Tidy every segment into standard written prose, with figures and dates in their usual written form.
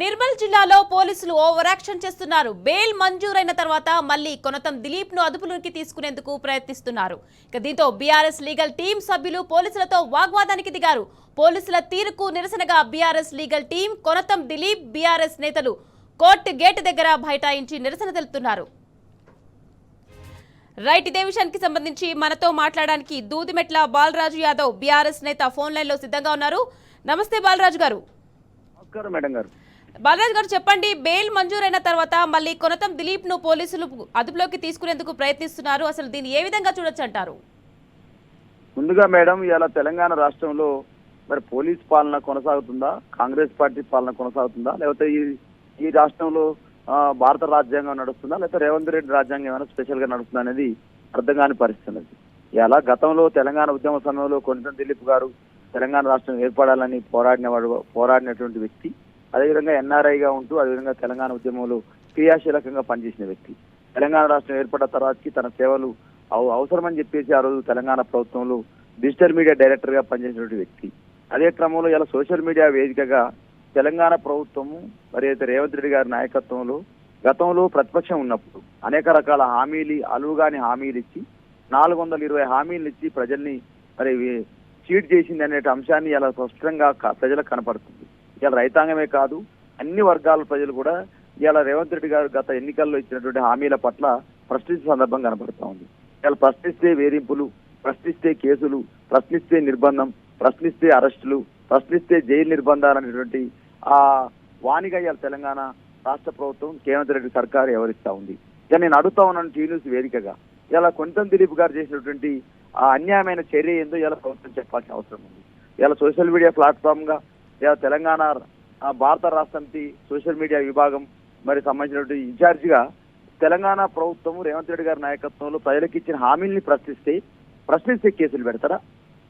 నిర్మల్ జిల్లాలో పోలీసులు over action చేస్తున్నారు. బెయిల్ మంజూరైన తర్వాత మళ్లీ కొనతం దిలీప్ ను అదుపులోకి తీసుకునేందుకు ప్రయత్నిస్తున్నారు. దీంతో బీఆర్ఎస్ లీగల్ టీం సభ్యులు పోలీసులతో వాగ్వాదానికి దిగారు. పోలీసుల తీరుకు నిరసనగా BRS legal team, Konatham Dilip, BRS నేతలు కోర్టు గేట్ దగ్గర బైఠాయించి నిరసన తెలుపుతున్నారు. రైట్, ఇదే విషయానికి సంబంధించి మనతో మాట్లాడడానికి దూదిమెట్ల బాలరాజు యాదవ్ బీఆర్ఎస్ నేత ఫోన్ లైన్ లో సిద్ధంగా ఉన్నారు. నమస్తే బాలరాజు గారు. నమస్కారం మేడం గారు. బాలరాజు గారు చెప్పండి, బెయిల్ మంజూరైన తర్వాత మళ్ళీ కొనతం దిలీప్ ను పోలీసులు అదుపులోకి తీసుకునేందుకు ప్రయత్నిస్తున్నారు. అసలు దీన్ని ఏ విధంగా చూడొచ్చు అంటారు? ముందుగా మేడం, ఇలా తెలంగాణ రాష్ట్రంలో మరి పోలీస్ పాలన కొనసాగుతుందా, కాంగ్రెస్ పార్టీ పాలన కొనసాగుతుందా, లేకపోతే ఈ రాష్ట్రంలో భారత రాజ్యాంగం నడుస్తుందా, లేకపోతే రేవంత్ రెడ్డి రాజ్యాంగం ఏమైనా స్పెషల్ గా నడుస్తుందా అనేది అర్థం కాని పరిస్థితి. ఇలా గతంలో తెలంగాణ ఉద్యమ సమయంలో కొనతం దిలీప్ గారు తెలంగాణ రాష్ట్రం ఏర్పడాలని పోరాడినటువంటి వ్యక్తి. అదేవిధంగా ఎన్ఆర్ఐగా ఉంటూ అదేవిధంగా తెలంగాణ ఉద్యమంలో క్రియాశీలకంగా పనిచేసిన వ్యక్తి. తెలంగాణ రాష్ట్రం ఏర్పడిన తర్వాతకి తన సేవలు అవసరమని చెప్పేసి ఆ రోజు తెలంగాణ ప్రభుత్వంలో డిజిటల్ మీడియా డైరెక్టర్ గా పనిచేసినటువంటి వ్యక్తి. అదే క్రమంలో ఇలా సోషల్ మీడియా వేదికగా తెలంగాణ ప్రభుత్వము మరి అయితే రేవంత్ రెడ్డి గారి నాయకత్వంలో గతంలో ప్రతిపక్షం ఉన్నప్పుడు అనేక రకాల అలువుగాని హామీలు ఇచ్చి 420 హామీలు ఇచ్చి ప్రజల్ని మరి చీట్ చేసింది అనే అంశాన్ని ఇలా స్పష్టంగా ప్రజలకు కనపడుతుంది. ఇలా రైతాంగమే కాదు, అన్ని వర్గాల ప్రజలు కూడా ఇలా రేవంత్ రెడ్డి గారు గత ఎన్నికల్లో ఇచ్చినటువంటి హామీల పట్ల ప్రశ్నించే సందర్భం కనపడతా ఉంది. ఇలా ప్రశ్నిస్తే వేధింపులు, ప్రశ్నిస్తే కేసులు, ప్రశ్నిస్తే నిర్బంధం, ప్రశ్నిస్తే అరెస్టులు, ప్రశ్నిస్తే జైలు నిర్బంధాలు అనేటువంటి ఆ వాణిగా ఇలా తెలంగాణ రాష్ట్ర ప్రభుత్వం రేవంత్ రెడ్డి సర్కారు వ్యవహరిస్తా ఉంది. ఇలా నేను అడుగుతా ఉన్నాను టీ న్యూస్ వేదికగా, ఇలా కొనతం దిలీప్ గారు చేసినటువంటి ఆ అన్యాయమైన చర్య ఏందో ఇలా ప్రభుత్వం చెప్పాల్సిన అవసరం ఉంది. ఇలా సోషల్ మీడియా ప్లాట్ఫామ్ గా ఇలా తెలంగాణ భారత రాష్ట్ర సమితి సోషల్ మీడియా విభాగం మరి సంబంధించినటువంటి ఇన్ఛార్జిగా తెలంగాణ ప్రభుత్వం రేవంత్ రెడ్డి గారి నాయకత్వంలో ప్రజలకు ఇచ్చిన హామీల్ని ప్రశ్నిస్తే కేసులు పెడతారా?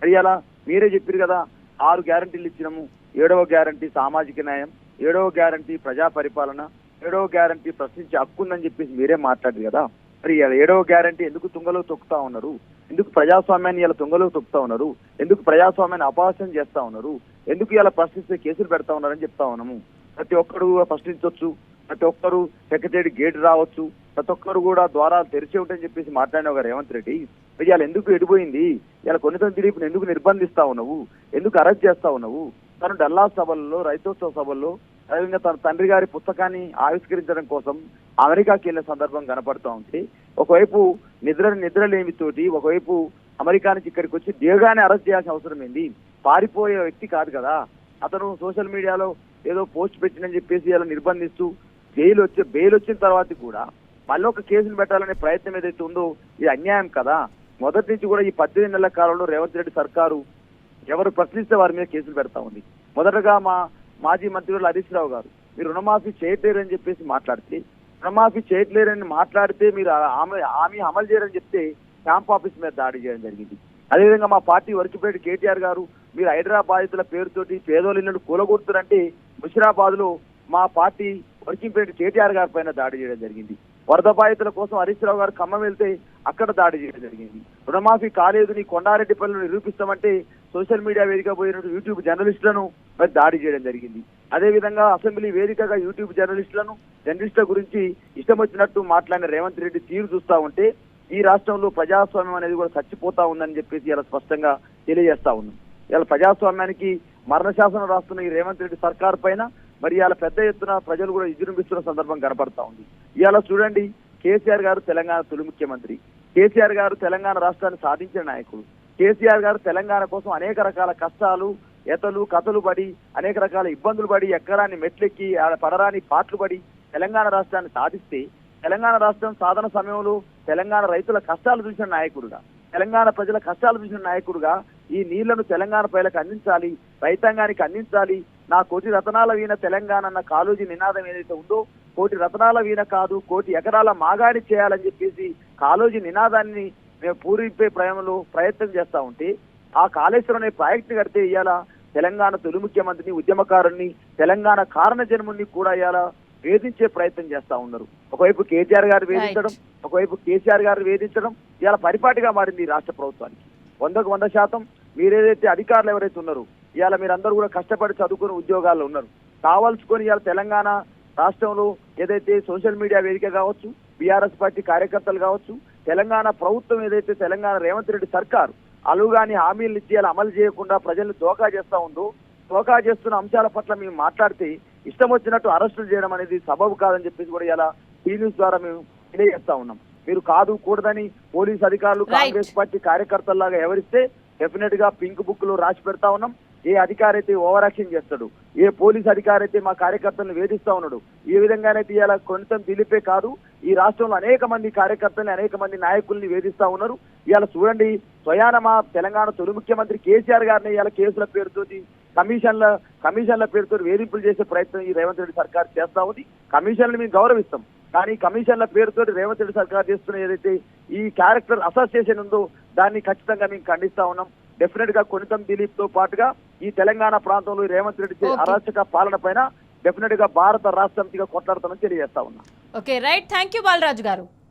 మరి అలా మీరే చెప్పారు కదా, 6 గ్యారంటీలు ఇచ్చినాము, 7వ గ్యారంటీ సామాజిక న్యాయం, 7వ గ్యారంటీ ప్రజా పరిపాలన, 7వ గ్యారంటీ ప్రశ్నించే హక్కు ఉందని చెప్పేసి మీరే మాట్లాడారు కదా. మరి 7వ గ్యారంటీ ఎందుకు తుంగలో తొక్కుతా ఉన్నారు? ఎందుకు ప్రజాస్వామ్యాన్ని ఇలా తుంగలో తొక్కుతా ఉన్నారు? ఎందుకు ప్రజాస్వామ్యాన్ని అపహాస్యం చేస్తా ఉన్నారు? ఎందుకు ఇలా ప్రశ్నిస్తే కేసులు పెడతా ఉన్నారని చెప్తా ఉన్నాము. ప్రతి ఒక్కరు ప్రశ్నించవచ్చు, ప్రతి ఒక్కరు సెక్రటరీ గేట్ రావచ్చు, ప్రతి ఒక్కరు కూడా ద్వారాలు తెరిచి ఉంటాయని చెప్పేసి మాట్లాడిన ఒక రేవంత్ రెడ్డి ఇవాళ ఎందుకు ఎడిపోయింది? ఇలా కొనతం దిలీప్ని ఎందుకు నిర్బంధిస్తా ఉన్నావు? ఎందుకు అరెస్ట్ చేస్తా ఉన్నావు? తను డల్లాస్ సభల్లో, రైతోత్సవ సభల్లో, అదేవిధంగా తన తండ్రి గారి పుస్తకాన్ని ఆవిష్కరించడం కోసం అమెరికాకి వెళ్ళిన సందర్భం కనపడుతూ ఉంటే, ఒకవైపు నిద్రలేమితోటి ఒకవైపు అమెరికా నుంచి ఇక్కడికి వచ్చి దేగానే అరెస్ట్ చేయాల్సిన అవసరం ఏంది? పారిపోయే వ్యక్తి కాదు కదా అతను. సోషల్ మీడియాలో ఏదో పోస్ట్ పెట్టినని చెప్పేసి అలా నిర్బంధిస్తూ బెయిల్ వచ్చిన తర్వాత కూడా మళ్ళీ ఒక కేసులు పెట్టాలనే ప్రయత్నం ఏదైతే ఉందో ఇది అన్యాయం కదా. మొదటి నుంచి కూడా ఈ 18 నెలల కాలంలో రేవంత్ రెడ్డి సర్కారు ఎవరు ప్రశ్నిస్తే వారి మీద కేసులు పెడతా ఉంది. మొదటగా మాజీ మంత్రులు హరీష్ రావు గారు మీరు రుణమాఫీ చేయట్లేరని చెప్పేసి మాట్లాడితే మీరు హామీ అమలు చేయరని చెప్తే క్యాంప్ ఆఫీస్ మీద దాడి చేయడం జరిగింది. అదేవిధంగా మా పార్టీ వరకిపేట కేటీఆర్ గారు మీరు హైదరాబాద్ల పేరుతోటి పేదోళ్ళ ఇళ్లను కూలగొడుతారంటే ముషిరాబాద్ లో మా పార్టీ వరకిపేట కేటీఆర్ గారి పైన దాడి చేయడం జరిగింది. వరద బాధితుల కోసం హరీష్ రావు గారు ఖమ్మం వెళ్తే అక్కడ దాడి చేయడం జరిగింది. రుణమాఫీ కాలేదు, నీ కొండారెడ్డి పనులను నిరూపిస్తామంటే సోషల్ మీడియా వేదిక పోయినట్టు యూట్యూబ్ జర్నలిస్టులను మరి దాడి చేయడం జరిగింది. అదేవిధంగా అసెంబ్లీ వేదికగా యూట్యూబ్ జర్నలిస్టుల గురించి ఇష్టం వచ్చినట్టు మాట్లాడిన రేవంత్ రెడ్డి తీరు చూస్తా ఉంటే ఈ రాష్ట్రంలో ప్రజాస్వామ్యం అనేది కూడా చచ్చిపోతా ఉందని చెప్పేసి ఇలా స్పష్టంగా తెలియజేస్తా ఉన్నాం. ఇలా ప్రజాస్వామ్యానికి మరణశాసనం రాస్తున్న ఈ రేవంత్ రెడ్డి సర్కార్ పైన మరి ఇలా పెద్ద ఎత్తున ప్రజలు కూడా విజృంభిస్తున్న సందర్భం కనపడతా ఉంది. ఇవాళ చూడండి, కేసీఆర్ గారు తెలంగాణ తొలి ముఖ్యమంత్రి, కేసీఆర్ గారు తెలంగాణ రాష్ట్రాన్ని సాధించిన నాయకుడు, కేసీఆర్ గారు తెలంగాణ కోసం అనేక రకాల కష్టాలు కథలు పడి అనేక రకాల ఇబ్బందులు పడి ఎక్కరాని మెట్లెక్కి పడరాని పాటలు పడి తెలంగాణ రాష్ట్రాన్ని సాధిస్తే తెలంగాణ రాష్ట్రం సాధన సమయంలో తెలంగాణ రైతుల కష్టాలు చూసిన నాయకుడుగా, తెలంగాణ ప్రజల కష్టాలు చూసిన నాయకుడుగా ఈ నీళ్లను తెలంగాణ ప్రజలకు అందించాలి, రైతాంగానికి అందించాలి, నా కోటి రతనాల వీణ తెలంగాణ అన్న కాళోజీ నినాదం ఏదైతే ఉందో కోటి రతనాల వీణ కాదు కోటి ఎకరాల మాగాడి చేయాలని చెప్పేసి కాళోజీ నినాదాన్ని మేము పూరింపే ప్రయత్నం చేస్తా ఉంటే ఆ కాళేశ్వరం అనే ప్రాజెక్టు కడితే ఇవాళ తెలంగాణ తొలి ముఖ్యమంత్రిని, ఉద్యమకారుణ్ణి, తెలంగాణ కారణ జన్ముని కూడా ఇవాళ వేధించే ప్రయత్నం చేస్తా ఉన్నారు. ఒకవైపు కేటీఆర్ గారు వేధించడం, ఒకవైపు కేసీఆర్ గారు వేధించడం ఇవాళ పరిపాటిగా మారింది ఈ రాష్ట్ర ప్రభుత్వానికి. 100% మీరేదైతే అధికారులు ఎవరైతే ఉన్నారో ఇవాళ మీరందరూ కూడా కష్టపడి చదువుకుని ఉద్యోగాల్లో ఉన్నారు. కావాల్సుకొని ఇవాళ తెలంగాణ రాష్ట్రంలో ఏదైతే సోషల్ మీడియా వేదిక కావచ్చు, బీఆర్ఎస్ పార్టీ కార్యకర్తలు కావచ్చు, తెలంగాణ ప్రభుత్వం ఏదైతే తెలంగాణ రేవంత్ రెడ్డి సర్కార్ అలుగాని హామీలు ఇచ్చి అలా అమలు చేయకుండా ప్రజల్ని దోకా చేస్తా ఉందో, దోకా చేస్తున్న అంశాల పట్ల మేము మాట్లాడితే ఇష్టం వచ్చినట్టు అరెస్టులు చేయడం అనేది సబబు కాదని చెప్పేసి కూడా ఇలా టీ న్యూస్ ద్వారా మేము తెలియజేస్తా ఉన్నాం. మీరు కాదు కూడదని పోలీస్ అధికారులు కాంగ్రెస్ పార్టీ కార్యకర్తల్లాగా ఎవరిస్తే డెఫినెట్ గా పింక్ బుక్ లో రాసి పెడతా ఉన్నాం. ఏ అధికారి అయితే ఓవర్ యాక్షన్ చేస్తాడు, ఏ పోలీస్ అధికారి అయితే మా కార్యకర్తలను వేధిస్తా ఉన్నాడు, ఈ విధంగానైతే ఇలా కొంచెం దిలీపే కాదు ఈ రాష్ట్రంలో అనేక మంది కార్యకర్తల్ని అనేక మంది నాయకుల్ని వేధిస్తా ఉన్నారు. ఇవాళ చూడండి, స్వయాన మా తెలంగాణ తొలి ముఖ్యమంత్రి కేసీఆర్ గారిని ఇవాళ కేసుల పేరుతోటి కమిషన్ల పేరుతో వేధింపులు చేసే ప్రయత్నం ఈ రేవంత్ రెడ్డి సర్కార్ చేస్తా ఉంది. కమిషన్లు మేము గౌరవిస్తాం, కానీ కమిషన్ల పేరుతో రేవంత్ రెడ్డి సర్కార్ చేస్తున్న ఏదైతే ఈ క్యారెక్టర్ అసోసియేషన్ ఉందో దాన్ని ఖచ్చితంగా మేము ఖండిస్తా ఉన్నాం. డెఫినెట్ గా కొనితం దిలీప్ తో పాటుగా ఈ తెలంగాణ ప్రాంతంలో ఈ రేవంత్ రెడ్డి అరాచక పాలన పైన డెఫినెట్ గా భారత రాష్ట్ర సమితిగా కొట్లాడతామని తెలియజేస్తా ఉన్నాం. Okay right, thank you Balaraju గారు.